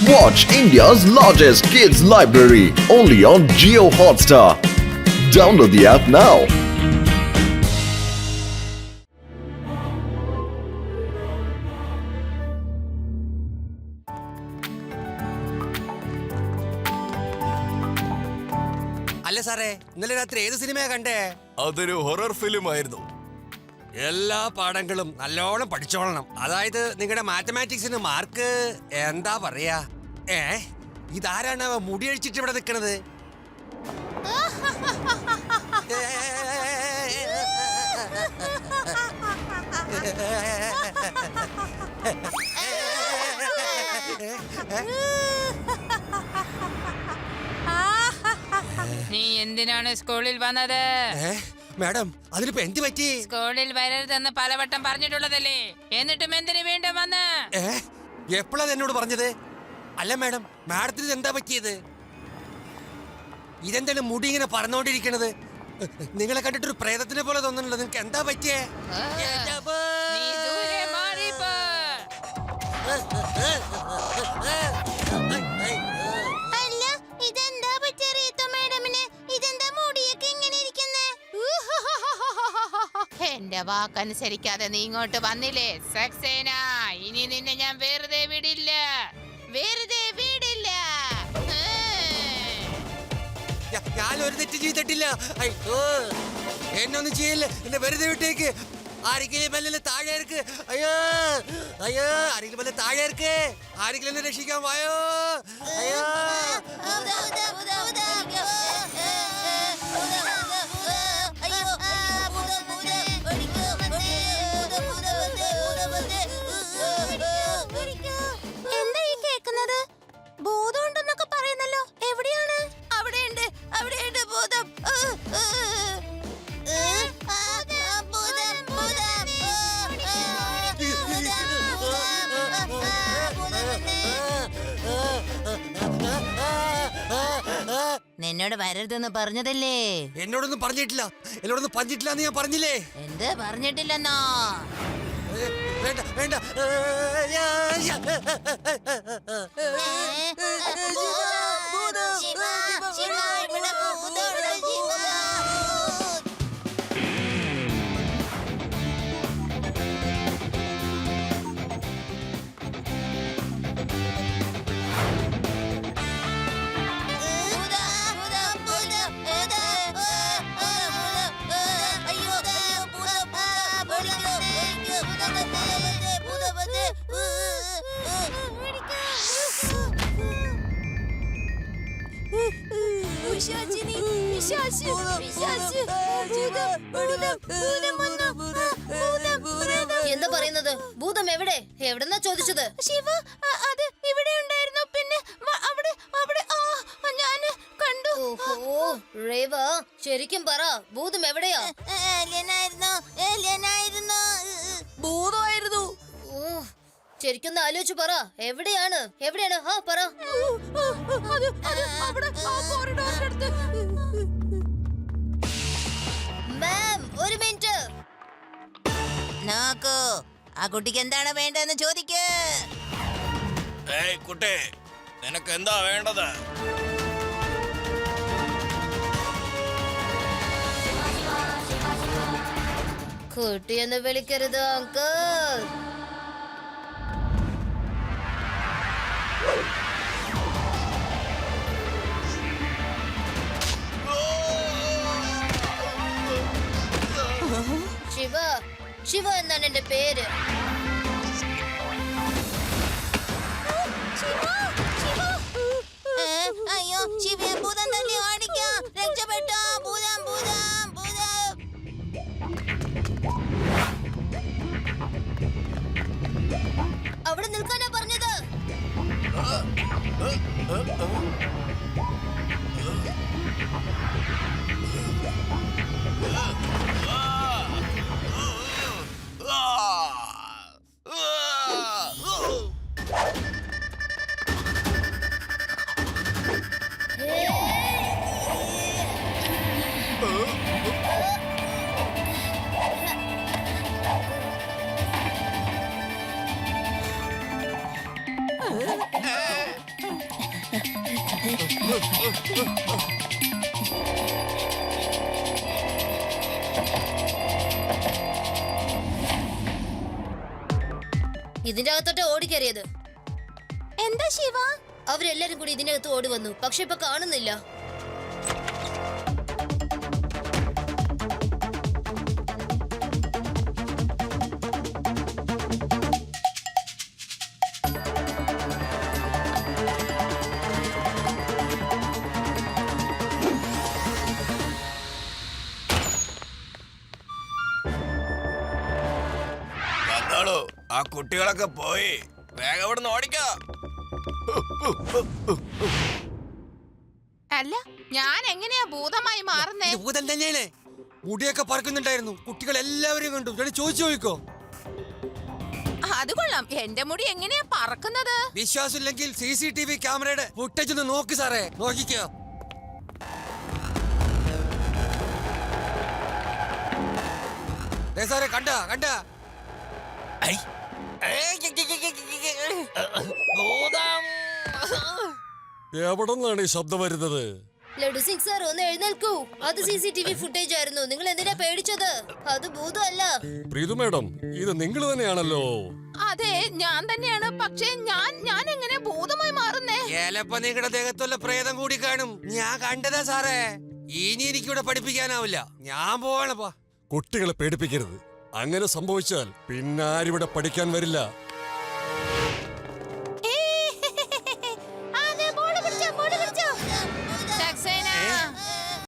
Watch India's largest kids library only on Jio Hotstar. Download the app now. അല്ല സാറേ, ഇന്നലെ രാത്രി ഏത് സിനിമയാ കണ്ടേ? അതൊരു ഹൊറർ ഫിലിം ആയിരുന്നു. എല്ലാ പാഠങ്ങളും നല്ലോണം പഠിച്ചോളണം. അതായത് നിങ്ങളുടെ മാത്തമാറ്റിക്സിന് മാർക്ക് എന്താ പറയാ? ഇതാരാണ് മുടി അഴിച്ചിട്ട് ഇവിടെ നിൽക്കണത്? നീ എന്തിനാണ് സ്കൂളിൽ വന്നത്? മാഡം, അതിനിപ്പോ എന്ത് പറ്റി? സ്കൂളിൽ വരരുതെന്ന് പലവട്ടം പറഞ്ഞിട്ടുള്ളതല്ലേ, എന്നിട്ടും എന്തിനു വീണ്ടും വന്ന്? എപ്പോഴാ എന്നോട് പറഞ്ഞത്? അല്ല മാഡം, മാഡത്തിന് എന്താ പറ്റിയത്? ഇതെന്താണ് മുടി ഇങ്ങനെ പറന്നോണ്ടിരിക്കണത്? നിങ്ങളെ കണ്ടിട്ടൊരു പ്രേതത്തിനെ പോലെ തോന്നുന്നുണ്ടല്ലോ. നിങ്ങൾക്ക് എന്താ പറ്റിയേ? നീ ദൂരെ മാറിപ്പോ. എന്റെ വാക്കനുസരിക്കാതെ നീ ഇങ്ങോട്ട് വന്നില്ലേ സക്സേന, ഇനി നിന്നെ ഞാൻ വെറുതെ വിടില്ല, വെറുതെ വിടില്ല. ഞാൻ ഒരു തെറ്റ് ചെയ്തിട്ടില്ല. എന്നൊന്നും ചെയ്യല്ലേ, എന്നെ വെറുതെ വിട്ടേക്ക്. ആരെങ്കിലും മെല്ലെ താഴെ ഇറക്ക്. അയ്യോ അയ്യോ, ആരെങ്കിലും മെല്ലെ താഴെ ഇറക്ക്. ആരെങ്കിലും എന്നെ രക്ഷിക്കാൻ വായോ. അയ്യോ എന്താ ഈ കേക്കുന്നത്? ഭൂതം ഉണ്ടെന്നൊക്കെ പറയുന്നല്ലോ, എവിടെയാണ്? അവിടെയുണ്ട്, അവിടെയുണ്ട് ഭൂതം. നിന്നോട് വരരുതെന്ന് പറഞ്ഞതല്ലേ? എന്നോടൊന്നും പറഞ്ഞിട്ടില്ല, എന്നോടൊന്നും പറഞ്ഞിട്ടില്ല എന്ന് ഞാൻ പറഞ്ഞില്ലേ? എന്ത് പറഞ്ഞിട്ടില്ലെന്നോ? വേണ്ട വേണ്ട. എന്താ പറയുന്നത്? ഭൂതം എവിടെ? എവിടെന്നാ ചോദിച്ചത്? ശിവ, അത് ഇവിടെ ഉണ്ടായിരുന്നു. പിന്നെ അവിടെ അവിടെ ഞാന് കണ്ടു. ഓഹോ രേവ, ശരിക്കും പറ, ഭൂതം എവിടെയാ? ഭൂതമായിരുന്നു. ശരിക്കും ആലോചിച്ച് പറ, എവിടെയാണ് എവിടെയാണ്? പറ. മാം, ഒരു മിനിറ്റ് നോക്കൂ. ആ കുട്ടിക്ക് എന്താണ് വേണ്ടതെന്ന് ചോദിക്ക്. ഏയ് കുട്ടി, നിനക്ക് എന്താ വേണ്ടത്? കുട്ടിയെന്ന് വിളിക്കരുത് അങ്കിൾ. ശിവ, ശിവ എന്നാണ് എന്റെ പേര്. അയ്യോ, ശിവയെ ഭൂതം തന്നെ ഓടിക്കാം. രക്ഷപ്പെട്ടോ, ഭൂതം ഭൂതം ഭൂതം. അവിടെ നിൽക്കാനാ പറഞ്ഞത്. ഇതിന്റെ അകത്തോട്ട് ഓടിക്കറിയത്. എന്താ ശിവ? അവരെല്ലാരും കൂടി ഇതിനകത്ത് ഓടി വന്നു, പക്ഷെ ഇപ്പൊ കാണുന്നില്ല. വന്നോളൂ, ആ കുട്ടികളൊക്കെ പോയി. വേഗം ഇവിടുന്ന് ഓടിക്കോ. അല്ല, ഞാൻ എങ്ങനെയാ ഭൂതമായി മാറുന്നേ? ഇത് ഭൂതം തന്നെയാണ്. മുടിയൊക്കെ പറക്കുന്നുണ്ടായിരുന്നു. കുട്ടികൾ എല്ലാവരും കണ്ടു. ഞാൻ ചോദിച്ചു നോക്കോ. അത് കൊള്ളാം. എന്റെ മുടി എങ്ങനെയാ പറക്കുന്നത്? വിശ്വാസമില്ലെങ്കിൽ CCTV ക്യാമറയുടെ ഫുട്ടേജ് ഒന്ന് നോക്ക് സാറേ. നോക്കിക്കോ. സാറേ കണ്ട കണ്ട ഐ, എവിടെ നിന്നാണ് ഈ ശബ്ദം വരുന്നത്? ലഡു സിംഗ് സാർ ഒന്ന് എഴുന്നേൽക്കൂ. അത് CCTV ഫുട്ടേജ് ആയിരുന്നു. നിങ്ങൾ എന്തിനാ പേടിച്ചത്? അത് ഭൂതമല്ല. പ്രീതു മാഡം, ഇത് നിങ്ങൾ തന്നെയാണല്ലോ. അതെ, ഞാൻ തന്നെയാണ്. പക്ഷേ ഞാൻ എങ്ങനെ ഭൂതമായി മാറുന്നേ? ഏലപ്പ നിങ്ങളുടെ ദേഹത്തുള്ള പ്രേതം കൂടി കാണും. ഞാൻ കണ്ടതാ സാറേ. ഇനി എനിക്കിവിടെ പഠിപ്പിക്കാനാവില്ല. ഞാൻ പോവാണപ്പാ. കുട്ടികളെ പേടിപ്പിക്കരുത്. അങ്ങനെ സംഭവിച്ചാൽ പിന്നെ ആരിവിടെ പഠിക്കാൻ വരില്ല.